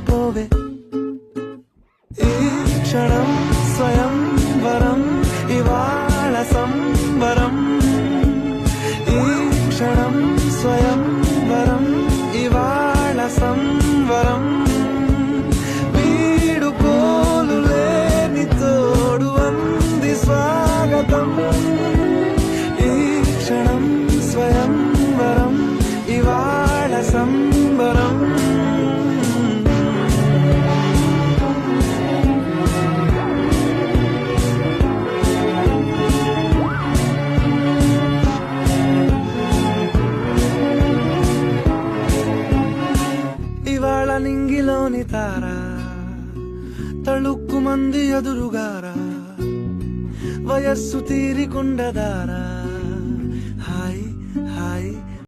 మర్చిపోవే. ఈ క్షణం స్వయం వరం, ఇవాళ సంబరం. ఈ క్షణం స్వయం వరం, ఇవాళ సంబరం. వీడుకోలు లేని తోడు అంది స్వాగతం. ఈ క్షణం స్వయం వరం, ఇవాళ సంబరం. ఇవాళ నింగిలోని తారా తళుక్కు మంది ఎదురుగారా, వయస్సు తీరికుండదారా.